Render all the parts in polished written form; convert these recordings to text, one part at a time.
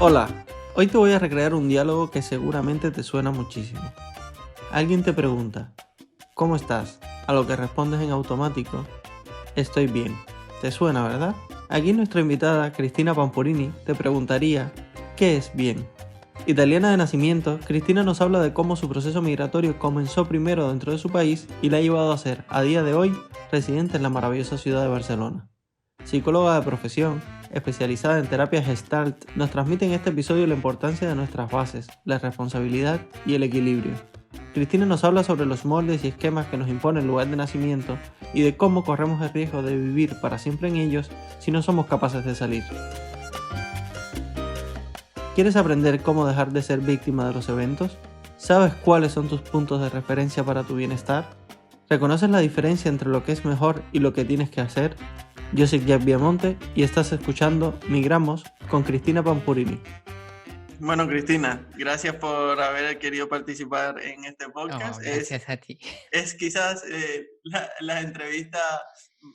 Hola, hoy te voy a recrear un diálogo que seguramente te suena muchísimo. Alguien te pregunta, ¿cómo estás? A lo que respondes en automático, estoy bien. ¿Te suena, verdad? Aquí nuestra invitada, Cristina Pampurini, te preguntaría, ¿qué es bien? Italiana de nacimiento, Cristina nos habla de cómo su proceso migratorio comenzó primero dentro de su país y la ha llevado a ser, a día de hoy, residente en la maravillosa ciudad de Barcelona. Psicóloga de profesión, especializada en terapia Gestalt, nos transmite en este episodio la importancia de nuestras bases, la responsabilidad y el equilibrio. Cristina nos habla sobre los moldes y esquemas que nos impone el lugar de nacimiento y de cómo corremos el riesgo de vivir para siempre en ellos si no somos capaces de salir. ¿Quieres aprender cómo dejar de ser víctima de los eventos? ¿Sabes cuáles son tus puntos de referencia para tu bienestar? ¿Reconoces la diferencia entre lo que es mejor y lo que tienes que hacer? Yo soy Jack Viamonte y estás escuchando Migramos con Cristina Pampurini. Bueno, Cristina, gracias por haber querido participar en este Oh, podcast. gracias a ti. Es quizás la entrevista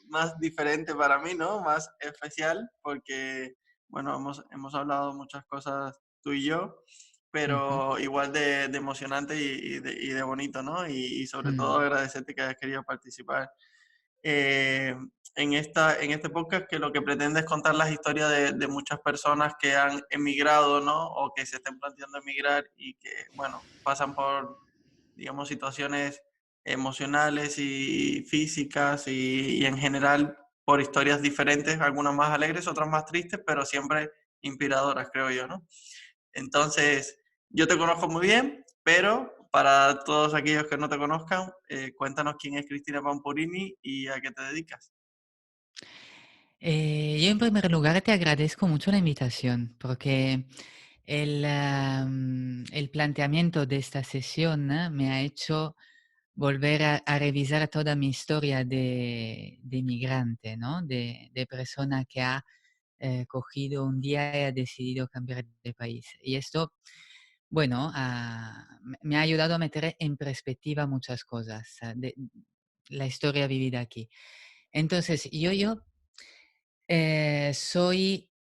más diferente para mí, ¿no? Más especial, porque, bueno, hemos hablado muchas cosas tú y yo, Ujú, pero igual de emocionante y de bonito, ¿no? Y sobre todo mm. agradecerte que hayas querido participar eh, en este podcast, que lo que pretende es contar las historias de muchas personas que han emigrado, ¿no? O que se estén planteando emigrar y que, bueno, pasan por, digamos, situaciones emocionales y físicas y en general por historias diferentes, algunas más alegres, otras más tristes, pero siempre inspiradoras, creo yo, ¿no? Entonces, yo te conozco muy bien, pero para todos aquellos que no te conozcan, cuéntanos quién es Cristina Pampurini y a qué te dedicas. Yo en primer lugar te agradezco mucho la invitación porque el planteamiento de esta sesión me ha hecho volver a revisar toda mi historia de migrante, ¿no? De persona que ha cogido un día y ha decidido cambiar de país. Y esto, bueno, me ha ayudado a meter en perspectiva muchas cosas de la historia vivida aquí. Entonces, soy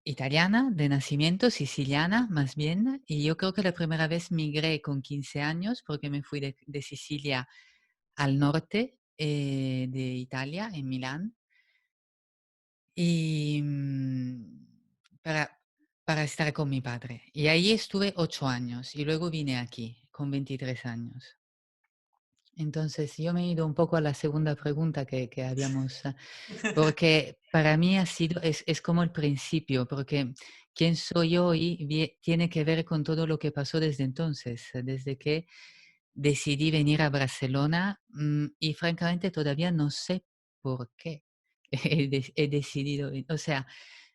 italiana de nacimiento, siciliana más bien, y yo creo que la primera vez migré con 15 años porque me fui de Sicilia al norte de Italia, en Milán, y para, para estar con mi padre. Y ahí estuve 8 años y luego vine aquí con 23 años. Entonces, yo me he ido un poco a la segunda pregunta que habíamos, porque para mí es como el principio, porque quién soy hoy tiene que ver con todo lo que pasó desde entonces, desde que decidí venir a Barcelona, y francamente todavía no sé por qué he decidido, o sea,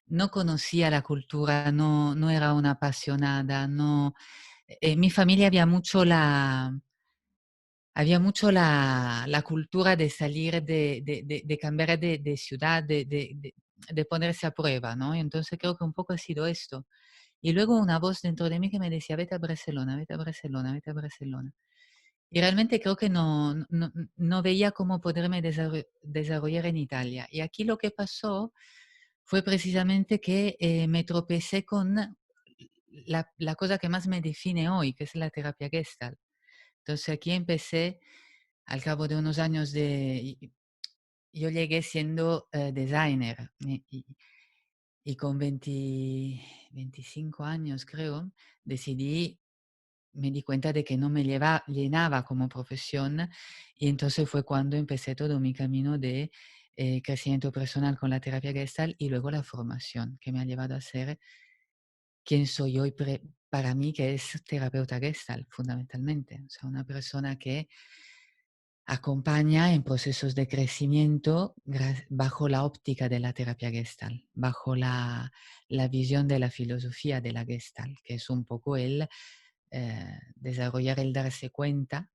no conocía la cultura, no era una apasionada, no, en mi familia había mucho la cultura de salir, de cambiar de ciudad, de ponerse a prueba, ¿no? Y entonces creo que un poco ha sido esto. Y luego una voz dentro de mí que me decía, vete a Barcelona, vete a Barcelona, vete a Barcelona. Y realmente creo que no veía cómo poderme desarrollar en Italia. Y aquí lo que pasó fue precisamente que me tropecé con la cosa que más me define hoy, que es la terapia Gestalt. Entonces aquí empecé al cabo de unos años yo llegué siendo designer y con 25 años creo, me di cuenta de que no me llenaba como profesión y entonces fue cuando empecé todo mi camino de crecimiento personal con la terapia Gestalt y luego la formación que me ha llevado a ser quien soy hoy para mí, que es terapeuta Gestalt fundamentalmente. O sea, una persona que acompaña en procesos de crecimiento bajo la óptica de la terapia Gestalt, bajo la visión de la filosofía de la Gestalt, que es un poco el desarrollar el darse cuenta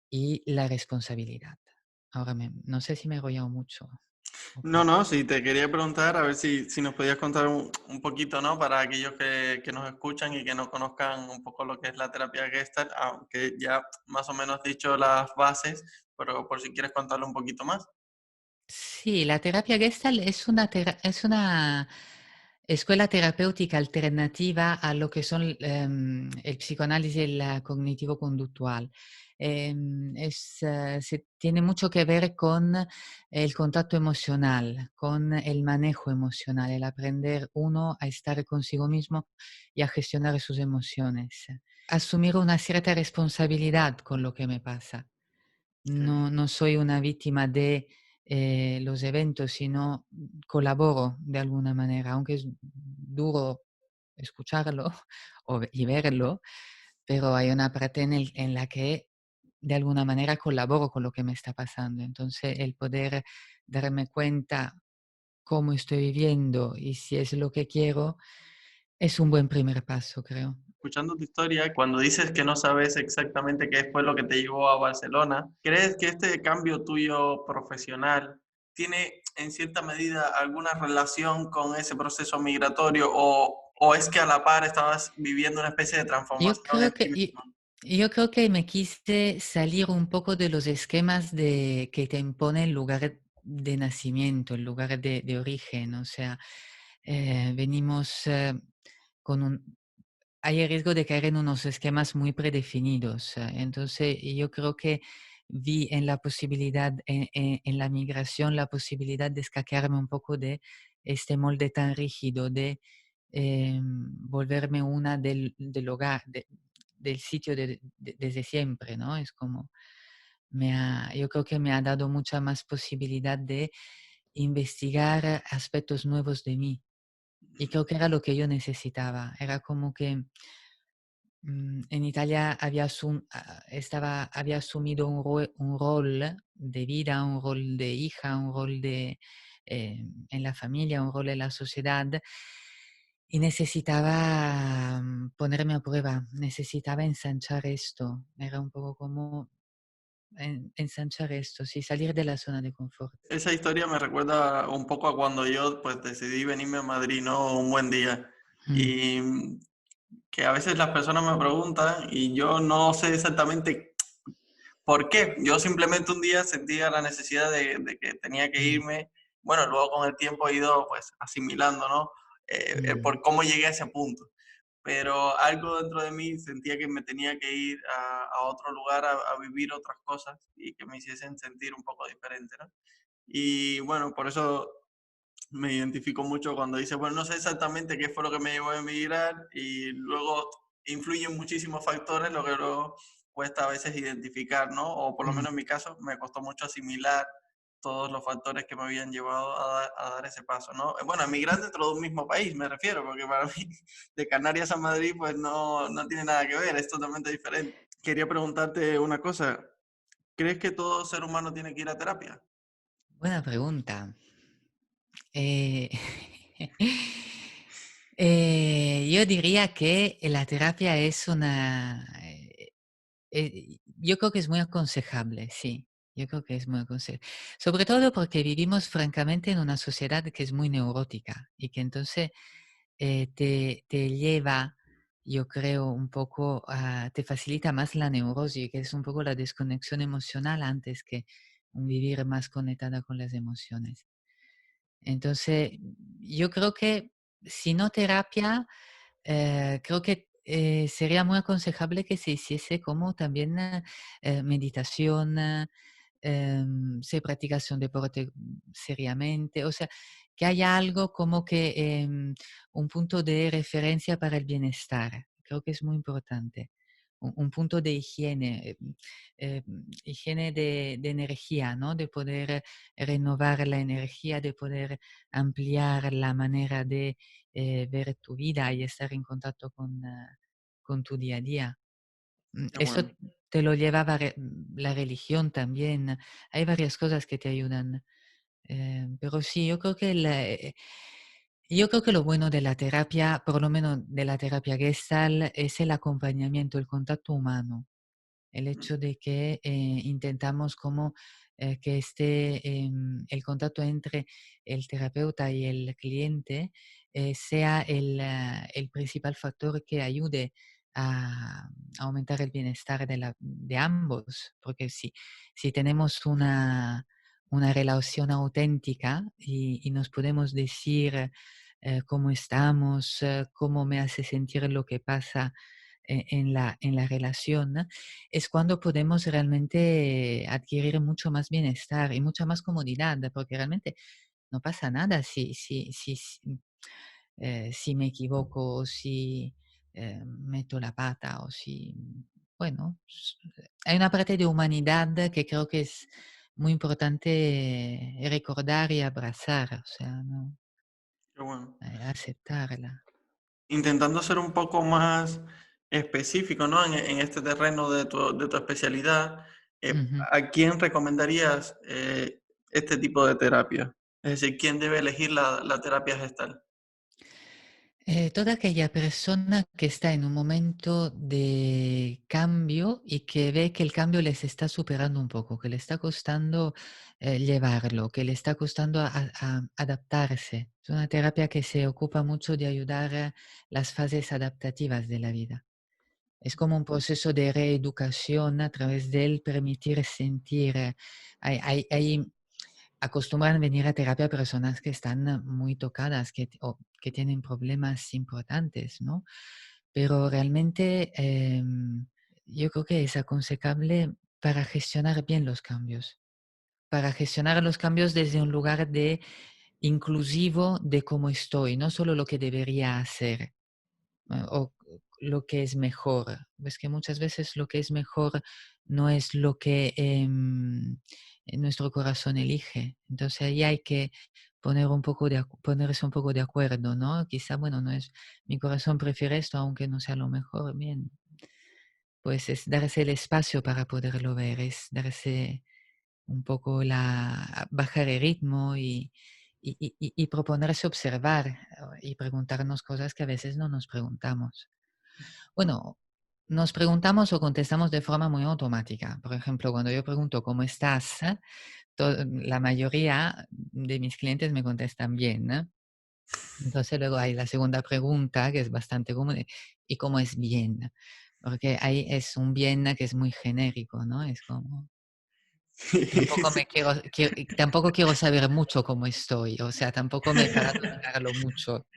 y la responsabilidad. Ahora, no sé si me he enrollado mucho. No, Ok. no, sí, te quería preguntar a ver si nos podías contar un poquito, ¿no? Para aquellos que nos escuchan y que no conozcan un poco lo que es la terapia Gestalt, aunque ya más o menos has dicho las bases, pero por si quieres contarlo un poquito más. Sí, la terapia Gestalt es una escuela terapéutica alternativa a lo que son el psicoanálisis y el cognitivo-conductual. Tiene mucho que ver con el contacto emocional, con el manejo emocional, el aprender uno a estar consigo mismo y a gestionar sus emociones. Asumir una cierta responsabilidad con lo que me pasa. Ok. No soy una víctima de los eventos, sino colaboro de alguna manera, aunque es duro escucharlo y verlo, pero hay una parte en la que de alguna manera colaboro con lo que me está pasando. Entonces, el poder darme cuenta cómo estoy viviendo y si es lo que quiero, es un buen primer paso, creo. Escuchando tu historia, cuando dices que no sabes exactamente qué fue lo que te llevó a Barcelona, ¿crees que este cambio tuyo profesional tiene en cierta medida alguna relación con ese proceso migratorio o es que a la par estabas viviendo una especie de Yo transformación creo en ti que, mismo? yo creo que me quise salir un poco de los esquemas que te impone el lugar de nacimiento, el lugar de origen. O sea, venimos con un... Hay el riesgo de caer en unos esquemas muy predefinidos. Entonces, yo creo que vi en la posibilidad, en la migración, la posibilidad de escaquearme un poco de este molde tan rígido, de volverme una del hogar, del sitio desde siempre, ¿no? Es como, yo creo que me ha dado mucha más posibilidad de investigar aspectos nuevos de mí. Y creo que era lo que yo necesitaba. Era como que en Italia había asumido un rol de vida, un rol de hija, un rol en la familia, un rol en la sociedad. Y necesitaba ponerme a prueba, necesitaba ensanchar esto. Era un poco como ensanchar esto, sí, salir de la zona de confort. Esa historia me recuerda un poco a cuando yo pues decidí venirme a Madrid, ¿no? Un buen día. Mm, Y que a veces las personas me preguntan y yo no sé exactamente por qué. Yo simplemente un día sentía la necesidad de que tenía que mm, irme. Bueno, luego con el tiempo he ido pues asimilando, ¿no? mm, Por cómo llegué a ese punto. Pero algo dentro de mí sentía que me tenía que ir a otro lugar a vivir otras cosas y que me hiciesen sentir un poco diferente, ¿no? Y bueno, por eso me identifico mucho cuando dice, bueno, no sé exactamente qué fue lo que me llevó a emigrar y luego influyen muchísimos factores, lo que luego cuesta a veces identificar, ¿no? O por lo mm. menos en mi caso me costó mucho asimilar todos los factores que me habían llevado a dar ese paso, ¿no? Bueno, emigrar dentro de un mismo país, me refiero, porque para mí de Canarias a Madrid pues no tiene nada que ver, es totalmente diferente. Quería preguntarte una cosa, ¿crees que todo ser humano tiene que ir a terapia? Buena pregunta. Eh, yo diría que la terapia es yo creo que es muy aconsejable, sí. Yo creo que es muy aconsejable. Sobre todo porque vivimos francamente en una sociedad que es muy neurótica y que entonces te lleva, yo creo, un poco te facilita más la neurosis, que es un poco la desconexión emocional antes que un vivir más conectada con las emociones. Entonces, yo creo que si no terapia, creo que sería muy aconsejable que se hiciese como también meditación, se practicase un deporte seriamente, o sea, que haya algo como que un punto de referencia para el bienestar. Creo que es muy importante. Un punto de higiene, higiene de energía, ¿no? De poder renovar la energía, de poder ampliar la manera de ver tu vida y estar en contacto con tu día a día. Qué Eso bueno. te lo lleva la religión también. Hay varias cosas que te ayudan. Pero sí, yo creo que lo bueno de la terapia, por lo menos de la terapia Gestalt, es el acompañamiento, el contacto humano. El hecho de que intentamos como que el contacto entre el terapeuta y el cliente sea el principal factor que ayude a aumentar el bienestar de ambos. Porque si tenemos una relación auténtica y nos podemos decir cómo estamos, cómo me hace sentir lo que pasa en la relación, ¿no? Es cuando podemos realmente adquirir mucho más bienestar y mucha más comodidad, porque realmente no pasa nada si me equivoco o si meto la pata o si, bueno, hay una parte de humanidad que creo que es muy importante recordar y abrazar, o sea, ¿no? Qué bueno. Aceptarla. Intentando ser un poco más específico, ¿no? En este terreno de tu especialidad, Ujú. ¿a quién recomendarías este tipo de terapia? Es decir, ¿quién debe elegir la terapia gestal? Toda aquella persona que está en un momento de cambio y que ve que el cambio les está superando un poco, que le está costando llevarlo, que le está costando a adaptarse. Es una terapia que se ocupa mucho de ayudar a las fases adaptativas de la vida. Es como un proceso de reeducación a través del permitir sentir. Hay acostumbran venir a terapia personas que están muy tocadas, o que tienen problemas importantes, ¿no? Pero realmente yo creo que es aconsejable para gestionar bien los cambios, para gestionar los cambios desde un lugar de inclusivo de cómo estoy, no solo lo que debería hacer. O lo que es mejor. Ves que muchas veces lo que es mejor no es lo que nuestro corazón elige. Entonces ahí hay que ponerse un poco de acuerdo, ¿no? Quizá, bueno, no es, mi corazón prefiere esto, aunque no sea lo mejor, bien. Pues es darse el espacio para poderlo ver, es darse un poco bajar el ritmo y proponerse observar y preguntarnos cosas que a veces no nos preguntamos. Bueno, nos preguntamos o contestamos de forma muy automática. Por ejemplo, cuando yo pregunto ¿cómo estás? La mayoría de mis clientes me contestan bien, ¿no? Entonces luego hay la segunda pregunta, que es bastante común, ¿y cómo es bien? Porque ahí es un bien que es muy genérico, ¿no? Es como, Sí. tampoco quiero saber mucho cómo estoy, o sea, tampoco me he parado a mirarlo mucho.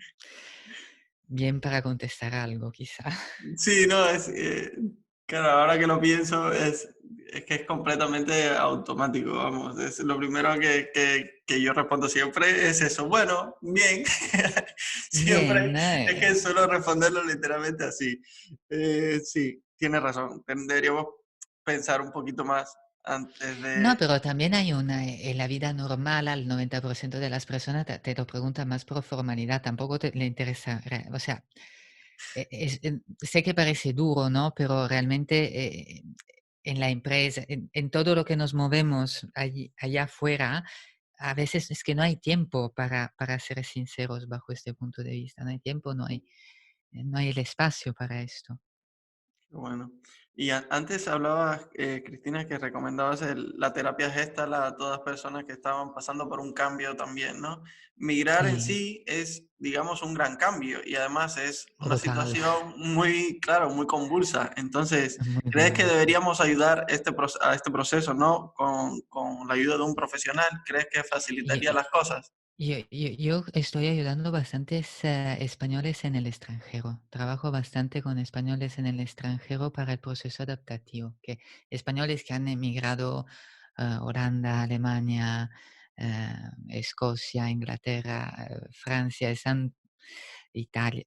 Bien para contestar algo, quizá. Sí, no, claro, ahora que lo pienso, es que es completamente automático, vamos. Es lo primero que yo respondo siempre es eso. Bueno, bien. Siempre Bien, es que suelo responderlo literalmente así. Sí, tienes razón. Deberíamos pensar un poquito más antes no, de... pero también hay en la vida normal al 90% de las personas te lo preguntan más por formalidad, tampoco le interesa, o sea, sé que parece duro, ¿no? Pero realmente en la empresa, en todo lo que nos movemos allá afuera, a veces es que no hay tiempo para ser sinceros bajo este punto de vista, no hay tiempo, no hay el espacio para esto. Bueno, y antes hablabas, Cristina, que recomendabas la terapia gestal a todas personas que estaban pasando por un cambio también, ¿no? Migrar en Sí, sí es, digamos, un gran cambio y además es una brutal, situación muy, claro, muy convulsa. Entonces, muy ¿crees que convulsa. deberíamos ayudar a este proceso, ¿no? Con la ayuda de un profesional? ¿Crees que facilitaría Y, las cosas? yo estoy ayudando bastantes españoles en el extranjero. Trabajo bastante con españoles en el extranjero para el proceso adaptativo. Españoles que han emigrado a Holanda, Alemania, eh, Escocia, Inglaterra, Francia, Italia,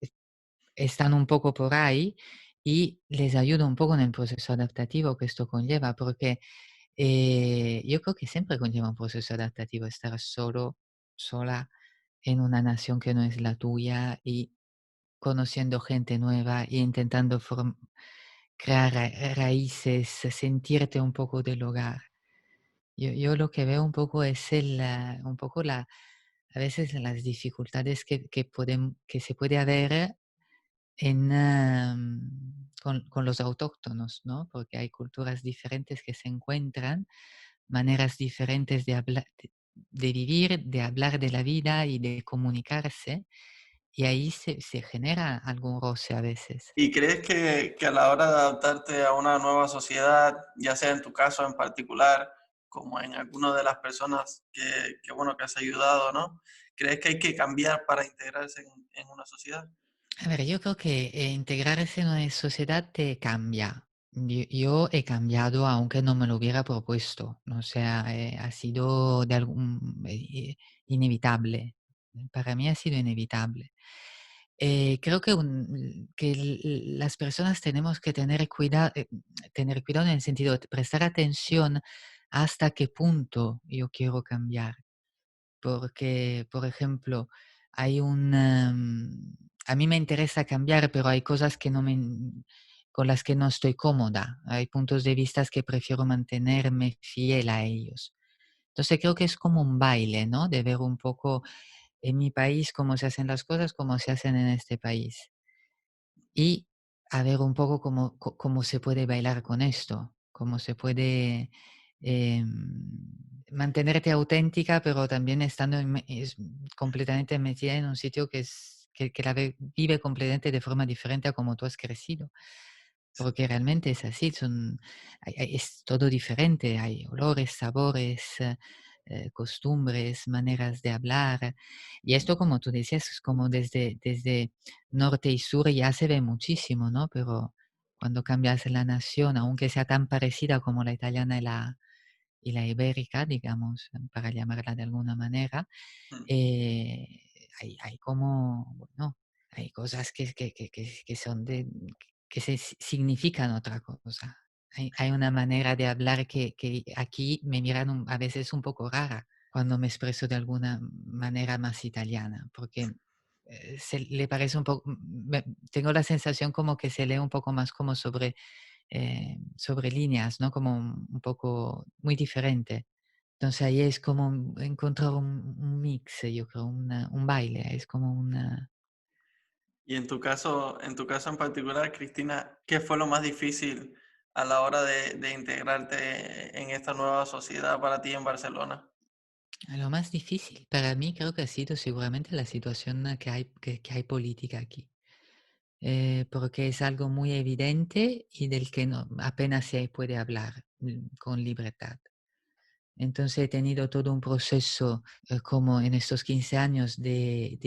están un poco por ahí y les ayudo un poco en el proceso adaptativo que esto conlleva, porque yo creo que siempre conlleva un proceso adaptativo estar sola en una nación que no es la tuya y conociendo gente nueva e intentando crear raíces, sentirte un poco del hogar. Yo lo que veo un poco es un poco a veces las dificultades que se puede haber con los autóctonos, ¿no? Porque hay culturas diferentes que se encuentran, maneras diferentes de vivir, de hablar de la vida y de comunicarse, y ahí se genera algún roce a veces. ¿Y crees que a la hora de adaptarte a una nueva sociedad, ya sea en tu caso en particular, como en alguna de las personas bueno, que has ayudado, ¿no? ¿Crees que hay que cambiar para integrarse en una sociedad? A ver, yo creo que integrarse en una sociedad te cambia. Yo he cambiado aunque no me lo hubiera propuesto. O sea, ha sido inevitable. Para mí ha sido inevitable. Creo que, las personas tenemos que tener cuidado en el sentido de prestar atención hasta qué punto yo quiero cambiar. Porque, por ejemplo, a mí me interesa cambiar, pero hay cosas que con las que no estoy cómoda. Hay puntos de vista que prefiero mantenerme fiel a ellos. Entonces creo que es como un baile, ¿no? De ver un poco en mi país cómo se hacen las cosas, cómo se hacen en este país. Y a ver un poco cómo se puede bailar con esto, cómo se puede mantenerte auténtica, pero también estando completamente metida en un sitio que vive completamente de forma diferente a como tú has crecido. Porque realmente es así, es todo diferente, hay olores, sabores, costumbres, maneras de hablar. Y esto, como tú decías, es como desde norte y sur ya se ve muchísimo, ¿no? Pero cuando cambias la nación, aunque sea tan parecida como la italiana y la ibérica, digamos, para llamarla de alguna manera, Mm. eh, hay como, bueno, hay cosas que son que significan otra cosa. Hay una manera de hablar que aquí me miran a veces un poco rara cuando me expreso de alguna manera más italiana, porque se le parece un poco, tengo la sensación como que se lee un poco más como sobre líneas, ¿no? Como un poco muy diferente. Entonces ahí es como encontrar un mix, yo creo, un baile, es como una... Y en tu caso en particular, Cristina, ¿qué fue lo más difícil a la hora de integrarte en esta nueva sociedad para ti en Barcelona? Lo más difícil para mí creo que ha sido seguramente la situación que hay política aquí. Porque es algo muy evidente y del que apenas se puede hablar con libertad. Entonces he tenido todo un proceso como en estos 15 años de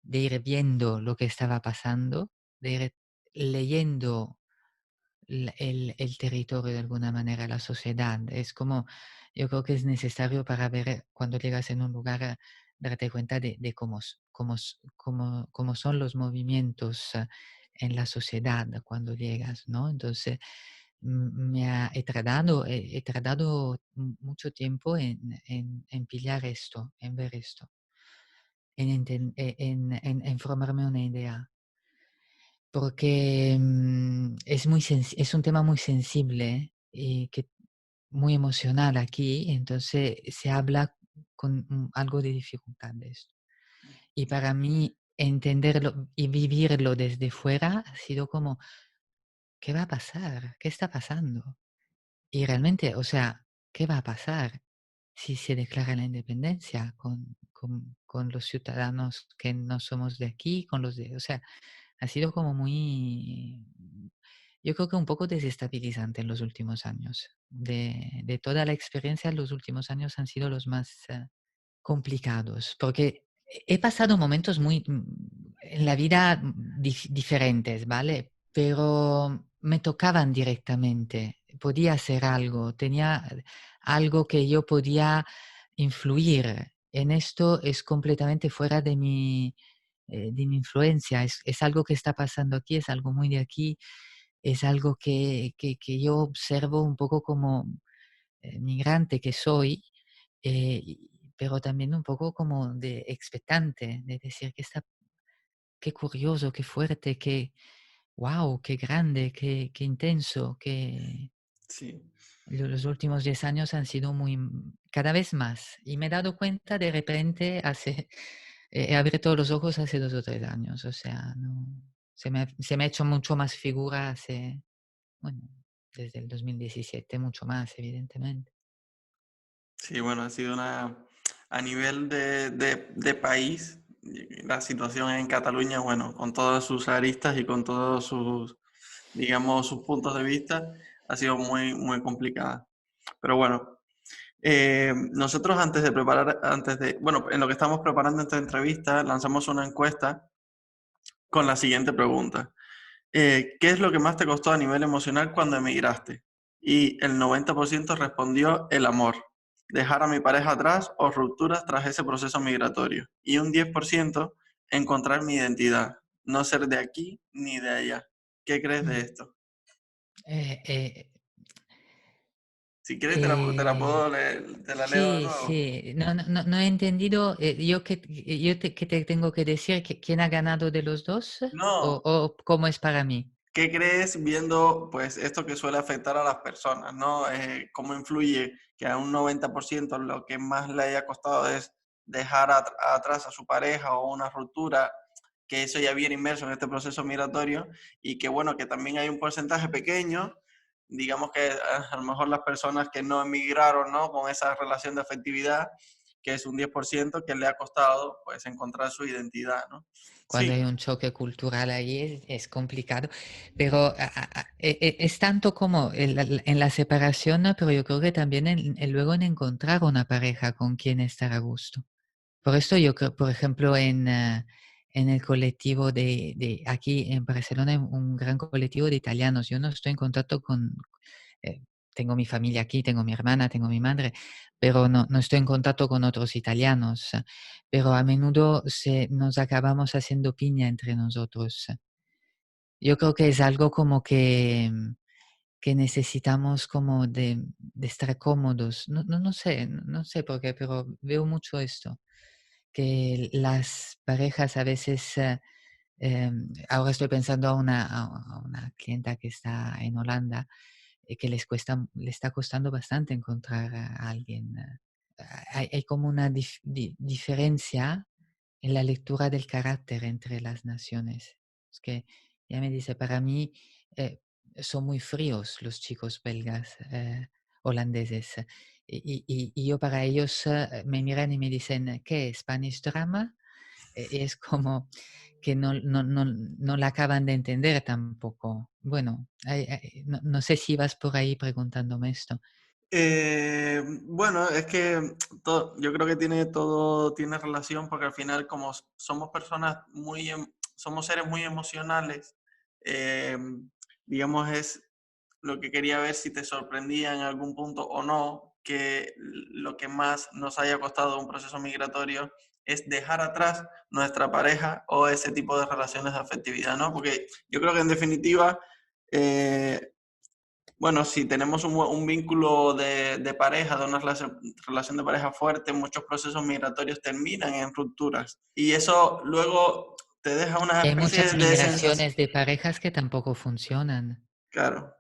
ir viendo lo que estaba pasando, de ir leyendo el territorio de alguna manera, la sociedad. Es como, yo creo que es necesario para ver cuando llegas en un lugar, darte cuenta de cómo son los movimientos en la sociedad cuando llegas, ¿no? Entonces, he tardado mucho tiempo en pillar esto, en ver esto, en formarme una idea. Porque es un tema muy sensible y muy emocional aquí, entonces se habla con algo de dificultad de esto. Y para mí entenderlo y vivirlo desde fuera ha sido como, ¿qué va a pasar? ¿Qué está pasando? Y realmente, o sea, ¿qué va a pasar si se declara la independencia con los ciudadanos que no somos de aquí, o sea, ha sido como muy, yo creo que un poco desestabilizante en los últimos años. De toda la experiencia, los últimos años han sido los más complicados, porque he pasado momentos en la vida diferentes, ¿vale? Pero me tocaban directamente, podía hacer algo, tenía algo que yo podía influir. En esto es completamente fuera de mi influencia, es algo que está pasando aquí, es algo muy de aquí, es algo que yo observo un poco como migrante que soy, pero también un poco como de expectante, de decir qué curioso, qué fuerte, wow, qué grande, qué intenso, que Sí. los últimos 10 años han sido cada vez más. Y me he dado cuenta de repente he abierto los ojos hace 2 o 3 años, o sea, no, se me ha hecho mucho más figura bueno, desde el 2017, mucho más, evidentemente. Sí, bueno, ha sido a nivel de país, la situación en Cataluña, bueno, con todas sus aristas y con todos sus, digamos, sus puntos de vista, ha sido muy, muy complicada. Pero bueno, Nosotros bueno, en lo que estamos preparando esta entrevista, lanzamos una encuesta con la siguiente pregunta. ¿Qué es lo que más te costó a nivel emocional cuando emigraste? Y el 90% respondió el amor. Dejar a mi pareja atrás o rupturas tras ese proceso migratorio. Y un 10% encontrar mi identidad. No ser de aquí ni de allá. ¿Qué crees de Mm. esto? Eh, eh, Si quieres te la eh, puedo leer, te la leo de sí, nuevo. sí, no he entendido. ¿Qué te tengo que decir? ¿Quién ha ganado de los dos? No, O cómo es para mí? ¿qué crees viendo pues esto que suele afectar a las personas, ¿no? ¿Cómo influye que a un 90% lo que más le haya costado es dejar atrás a su pareja o una ruptura, que eso ya viene inmerso en este proceso migratorio y que bueno, que también hay un porcentaje pequeño, digamos que a lo mejor las personas que no emigraron, ¿no? Con esa relación de afectividad, que es un 10% que le ha costado pues encontrar su identidad, ¿no? Cuando Sí, hay un choque cultural ahí es complicado, pero es tanto como en la separación, ¿no? Pero yo creo que también luego en encontrar una pareja con quien estar a gusto. Por esto yo creo, por ejemplo, en el colectivo aquí en Barcelona, hay un gran colectivo de italianos. Yo no estoy en contacto eh, tengo mi familia aquí, tengo mi hermana, tengo mi madre, pero no estoy en contacto con otros italianos. Pero a menudo nos acabamos haciendo piña entre nosotros. Yo creo que es algo como que necesitamos como de estar cómodos. No sé, no sé por qué, pero veo mucho esto que las parejas a veces, ahora estoy pensando a una clienta que está en Holanda, que le está costando bastante encontrar a alguien. Hay como una diferencia en la lectura del carácter entre las naciones. Es que ella me dice, para mí son muy fríos los chicos belgas, holandeses. Y yo para ellos me miran y me dicen, ¿qué? ¿Spanish drama? Es como que no la acaban de entender tampoco. Bueno, no sé si vas por ahí preguntándome esto. Bueno, es que yo creo que todo tiene relación porque al final como somos personas somos seres muy emocionales, eh, digamos es lo que quería ver si te sorprendía en algún punto o no, que lo que más nos haya costado un proceso migratorio es dejar atrás nuestra pareja o ese tipo de relaciones de afectividad, ¿no? Porque yo creo que en definitiva eh, bueno, si tenemos un vínculo de pareja, de una relación de pareja fuerte, muchos procesos migratorios terminan en rupturas. Y eso luego te deja una Y hay especie muchas de sensación. migraciones de parejas que tampoco funcionan. Claro,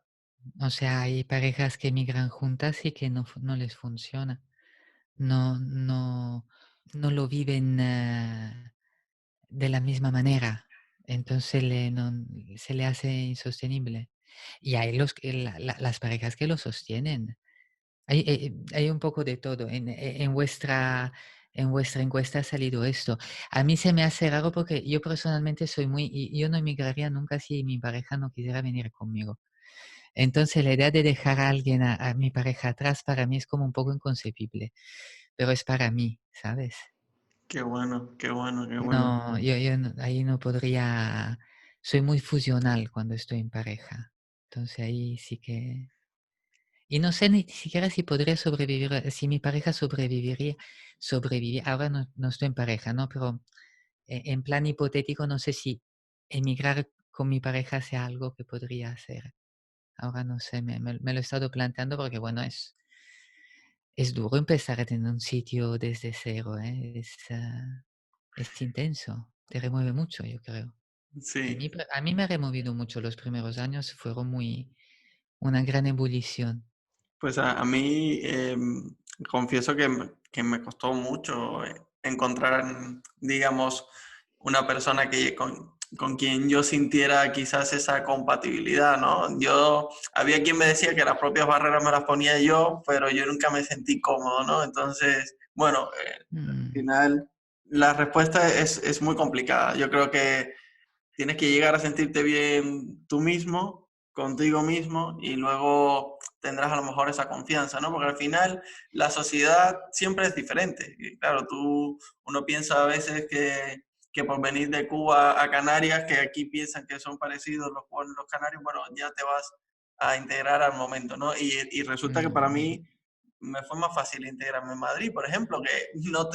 O sea, hay parejas que migran juntas y que no les funciona. No, no, no lo viven de la misma manera. Entonces se le hace insostenible. Y hay las parejas que lo sostienen. Hay un poco de todo. En vuestra encuesta ha salido esto. A mí se me hace raro porque yo personalmente yo no emigraría nunca si mi pareja no quisiera venir conmigo. Entonces la idea de dejar a alguien, a mi pareja atrás, para mí es como un poco inconcebible. Pero es para mí, ¿sabes? qué bueno, qué bueno, qué bueno. No, ahí no podría. Soy muy fusional cuando estoy en pareja. Entonces ahí sí que. Y no sé ni siquiera si podría sobrevivir, si mi pareja sobrevivir. Ahora no estoy en pareja, ¿no? Pero en plan hipotético no sé si emigrar con mi pareja sea algo que podría hacer. Ahora no sé, me lo he estado planteando porque, bueno, es duro empezar en un sitio desde cero, ¿eh? Es intenso, te remueve mucho, yo creo. Sí, A mí me ha removido mucho los primeros años, fueron una gran ebullición. pues a mí confieso que me costó mucho encontrar, digamos, una persona con quien yo sintiera quizás esa compatibilidad, ¿no? Había quien me decía que las propias barreras me las ponía yo, pero yo nunca me sentí cómodo, ¿no? Entonces, bueno, al Mm, final la respuesta es muy complicada. Yo creo que tienes que llegar a sentirte bien tú mismo, contigo mismo, y luego tendrás a lo mejor esa confianza, ¿no? Porque al final la sociedad siempre es diferente. Y claro, uno piensa a veces que por venir de Cuba a Canarias, que aquí piensan que son parecidos los canarios, bueno, ya te vas a integrar al momento, ¿no? Y resulta que para Mm. mí me fue más fácil integrarme en Madrid, por ejemplo, que no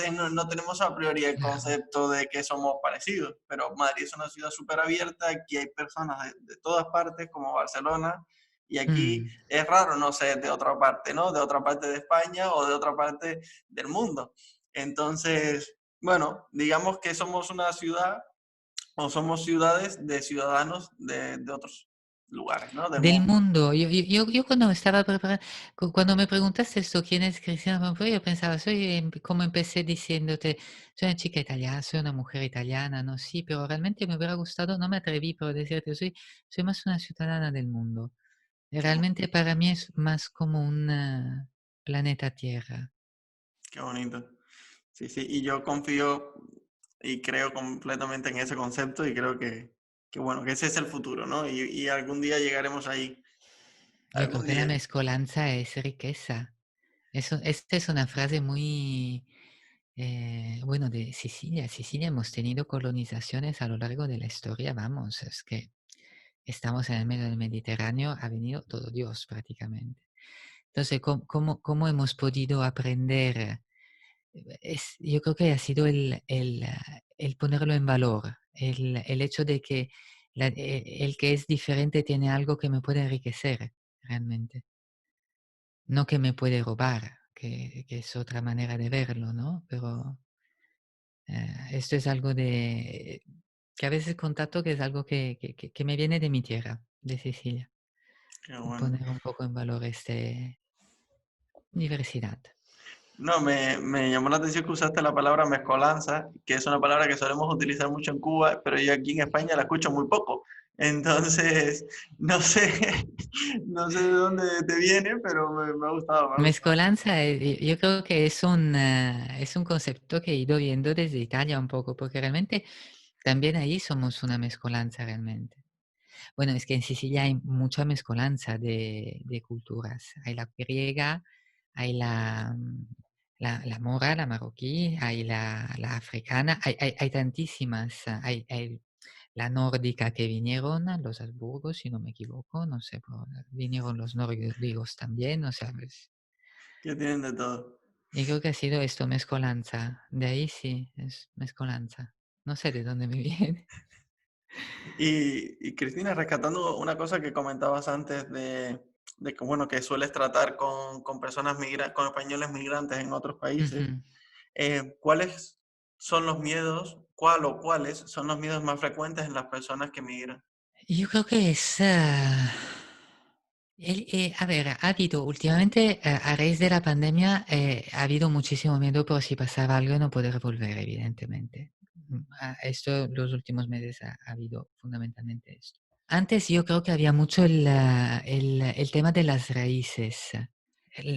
tenemos a priori el concepto de que somos parecidos, pero Madrid es una ciudad súper abierta, aquí hay personas de todas partes, como Barcelona, y aquí Mm. es raro no ser de otra parte, ¿no? De otra parte de España o de otra parte del mundo. Entonces, bueno, digamos que somos una ciudad o somos ciudades de ciudadanos de otros lugares, ¿no? Del Del mundo. mundo. Yo cuando estaba preparando, cuando me preguntaste esto, ¿quién es Cristina Pampuri? Yo pensaba, como empecé diciéndote, soy una chica italiana, soy una mujer italiana, ¿no? Sí, pero realmente me hubiera gustado, no me atreví por decirte, soy más una ciudadana del mundo. Y Qué, realmente para mí es más como un planeta Tierra. qué bonito. Sí, sí, y yo confío y creo completamente en ese concepto y creo que bueno, que ese es el futuro, ¿no? Y algún día llegaremos ahí, Yo creo algún que la día. mezcolanza es riqueza. Esta es una frase muy, bueno, de Sicilia. Sicilia hemos tenido colonizaciones a lo largo de la historia, vamos, es que estamos en el medio del Mediterráneo, ha venido todo Dios prácticamente. Entonces, ¿cómo hemos podido aprender? Yo creo que ha sido el ponerlo en valor, el hecho de que el que es diferente tiene algo que me puede enriquecer realmente, no que me puede robar, que es otra manera de verlo, ¿no? Pero esto es algo que a veces contacto que es algo que me viene de mi tierra, de Sicilia, Qué el bueno. poner un poco en valor esta diversidad. No, me llamó la atención que usaste la palabra mezcolanza, que es una palabra que solemos utilizar mucho en Cuba, pero yo aquí en España la escucho muy poco. Entonces, no sé, no sé de dónde te viene, pero me ha gustado, me ha gustado. Mezcolanza, yo creo que es un concepto que he ido viendo desde Italia un poco, porque realmente también ahí somos una mezcolanza realmente. Bueno, es que en Sicilia hay mucha mezcolanza de culturas. Hay la griega, hay la mora, la marroquí, hay la africana, hay tantísimas. Hay la nórdica que vinieron, los Habsburgos, si no me equivoco, no sé, vinieron los nórdicos también, o sea, pues, Que tienen de todo. y creo que ha sido esto, mezcolanza. De ahí sí, es mezcolanza. No sé de dónde me viene. Y Cristina, rescatando una cosa que comentabas antes de que, bueno, que sueles tratar con personas con españoles migrantes en otros países, Ujú. ¿cuáles son los miedos, cuáles son los miedos más frecuentes en las personas que migran? Yo creo que es... a ver, ha habido últimamente, a raíz de la pandemia, ha habido muchísimo miedo por si pasaba algo y no poder volver, evidentemente. Esto, los últimos meses ha habido fundamentalmente esto. Antes yo creo que había mucho el tema de las raíces.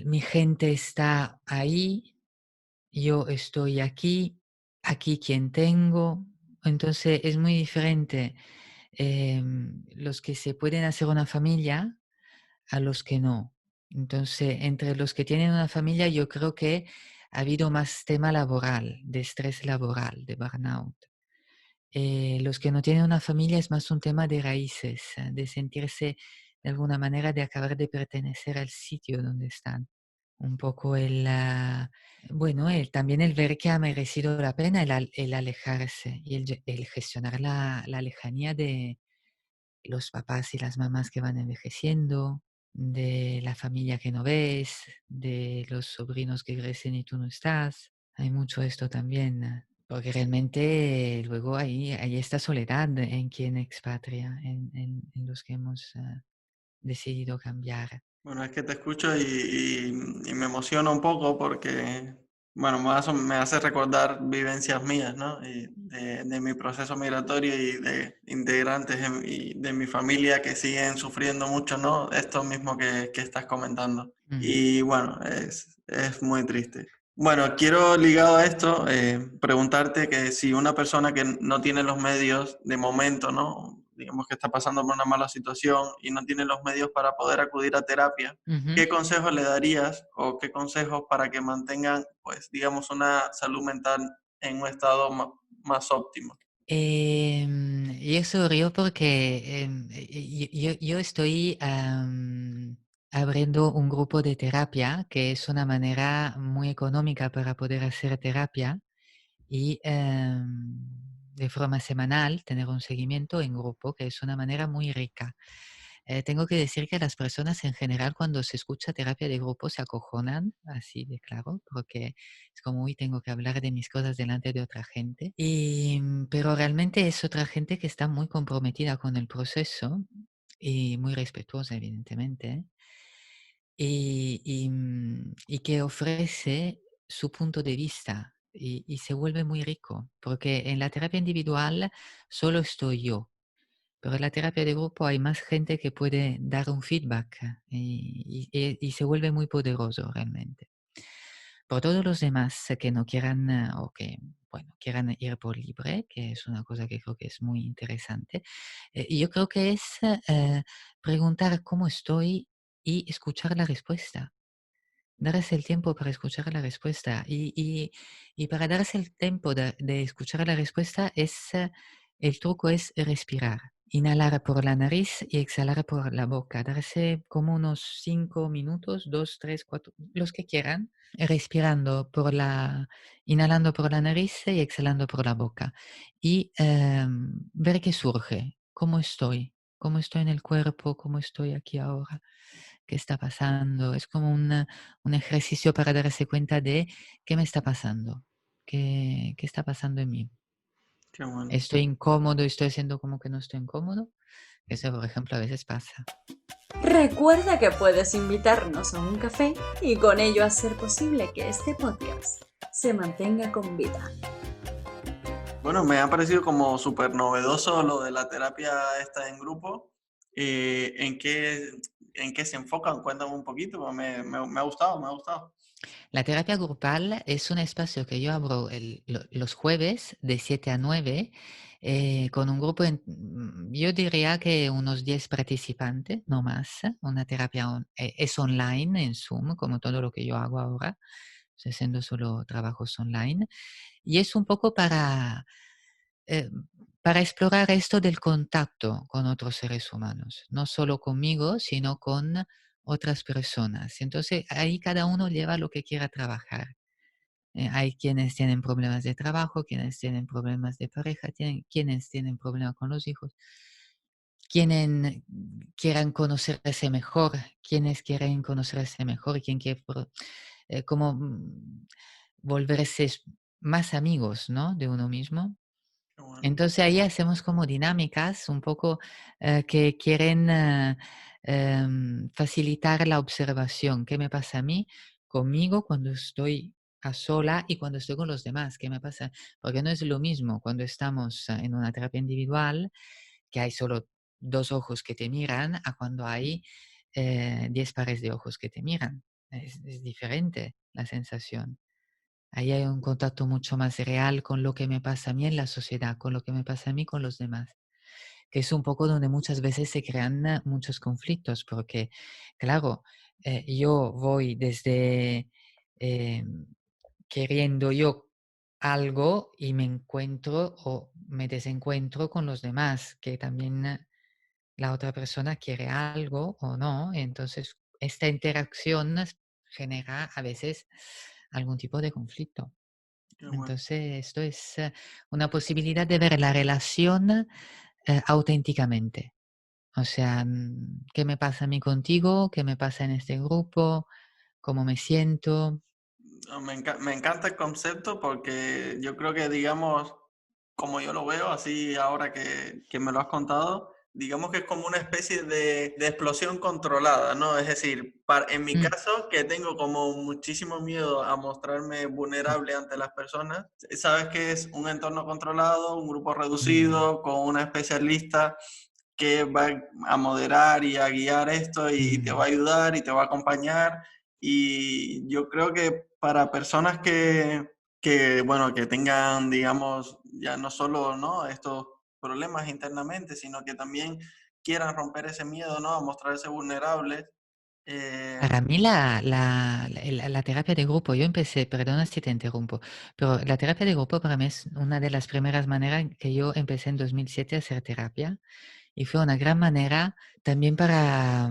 Mi gente está ahí, yo estoy aquí, aquí quien tengo. Entonces es muy diferente los que se pueden hacer una familia a los que no. Entonces, entre los que tienen una familia, yo creo que ha habido más tema laboral, de estrés laboral, de burnout. Los que no tienen una familia es más un tema de raíces, de sentirse de alguna manera de acabar de pertenecer al sitio donde están. Un poco bueno, también el ver que ha merecido la pena el alejarse y el gestionar la lejanía de los papás y las mamás que van envejeciendo, de la familia que no ves, de los sobrinos que crecen y tú no estás. Hay mucho esto también, porque realmente luego hay esta soledad en quien expatria, en los que hemos decidido cambiar. Bueno, es que te escucho y me emociona un poco porque, bueno, me hace recordar vivencias mías, ¿no? Y de mi proceso migratorio y de integrantes y de mi familia que siguen sufriendo mucho, ¿no? Esto mismo que estás comentando. Mm. Y bueno, es muy triste. Bueno, quiero ligado a esto preguntarte que si una persona que no tiene los medios de momento, ¿no? digamos que está pasando por una mala situación y no tiene los medios para poder acudir a terapia, Ujú. ¿qué consejos le darías o qué consejos para que mantengan, pues, digamos, una salud mental en un estado más óptimo? Yo sonrío porque yo estoy abriendo un grupo de terapia, que es una manera muy económica para poder hacer terapia y de forma semanal tener un seguimiento en grupo, que es una manera muy rica. Tengo que decir que las personas en general cuando se escucha terapia de grupo se acojonan, así de claro, porque es como, uy, tengo que hablar de mis cosas delante de otra gente. Pero realmente es otra gente que está muy comprometida con el proceso y muy respetuosa, evidentemente, y que ofrece su punto de vista y se vuelve muy rico, porque en la terapia individual solo estoy yo. Pero en la terapia de grupo hay más gente que puede dar un feedback y se vuelve muy poderoso realmente. Por todos los demás que no quieran o que, bueno, quieran ir por libre, que es una cosa que creo que es muy interesante, yo creo que es preguntar cómo estoy y escuchar la respuesta. Darse el tiempo para escuchar la respuesta. Y para darse el tiempo de escuchar la respuesta el truco es respirar. Inhalar por la nariz y exhalar por la boca. Darse como unos 5 minutos, 2, 3, 4, los que quieran, respirando inhalando por la nariz y exhalando por la boca. Y ver qué surge, cómo estoy en el cuerpo, cómo estoy aquí ahora, qué está pasando. Es como un ejercicio para darse cuenta de qué me está pasando, qué está pasando en mí. Qué bueno. Estoy incómodo, estoy haciendo como que no estoy incómodo. Eso, por ejemplo, a veces pasa. Recuerda que puedes invitarnos a un café y con ello hacer posible que este podcast se mantenga con vida. Bueno, me ha parecido como súper novedoso lo de la terapia esta en grupo. ¿En qué se enfocan? Cuéntame un poquito, me ha gustado, me ha gustado. La terapia grupal es un espacio que yo abro los jueves de 7 a 9 con un grupo, yo diría que unos 10 participantes, no más. Una terapia es online en Zoom, como todo lo que yo hago ahora. Estoy haciendo solo trabajos online. Y es un poco eh, para explorar esto del contacto con otros seres humanos, no solo conmigo, sino con otras personas. Entonces, ahí cada uno lleva lo que quiera trabajar. Hay quienes tienen problemas de trabajo, quienes tienen problemas de pareja, quienes tienen problemas con los hijos, quienes quieran conocerse mejor, quienes quieren conocerse mejor, quien quiere como volverse más amigos, ¿no? De uno mismo. Qué bueno, Entonces ahí hacemos como dinámicas un poco que quieren facilitar la observación. ¿Qué me pasa a mí conmigo cuando estoy a sola y cuando estoy con los demás? ¿Qué me pasa? Porque no es lo mismo cuando estamos en una terapia individual, que hay solo dos ojos que te miran, a cuando hay 10 pares de ojos que te miran. Es diferente la sensación. Ahí hay un contacto mucho más real con lo que me pasa a mí en la sociedad, con lo que me pasa a mí con los demás, que es un poco donde muchas veces se crean muchos conflictos, porque, claro, yo voy desde eh, queriendo yo algo y me encuentro o me desencuentro con los demás, que también la otra persona quiere algo o no. Entonces, esta interacción genera a veces algún tipo de conflicto. qué bueno. Entonces, esto es una posibilidad de ver la relación auténticamente. O sea, ¿qué me pasa a mí contigo? ¿Qué me pasa en este grupo? ¿Cómo me siento? No, me encanta el concepto porque yo creo que, digamos, como yo lo veo, así ahora que me lo has contado, digamos que es como una especie de explosión controlada, ¿no? Es decir, en mi Mm, caso, que tengo como muchísimo miedo a mostrarme vulnerable ante las personas, sabes que es un entorno controlado, un grupo mm, reducido, con una especialista que va a moderar y a guiar esto y te va a mm, ayudar y te va a acompañar. Y yo creo que para personas bueno, que tengan, digamos, ya no solo, ¿no? Estos problemas internamente, sino que también quieran romper ese miedo, ¿no? A mostrarse vulnerables. Eh, Para mí la terapia de grupo, yo empecé, perdona si te interrumpo, pero la terapia de grupo para mí es una de las primeras maneras que yo empecé en 2007 a hacer terapia y fue una gran manera también para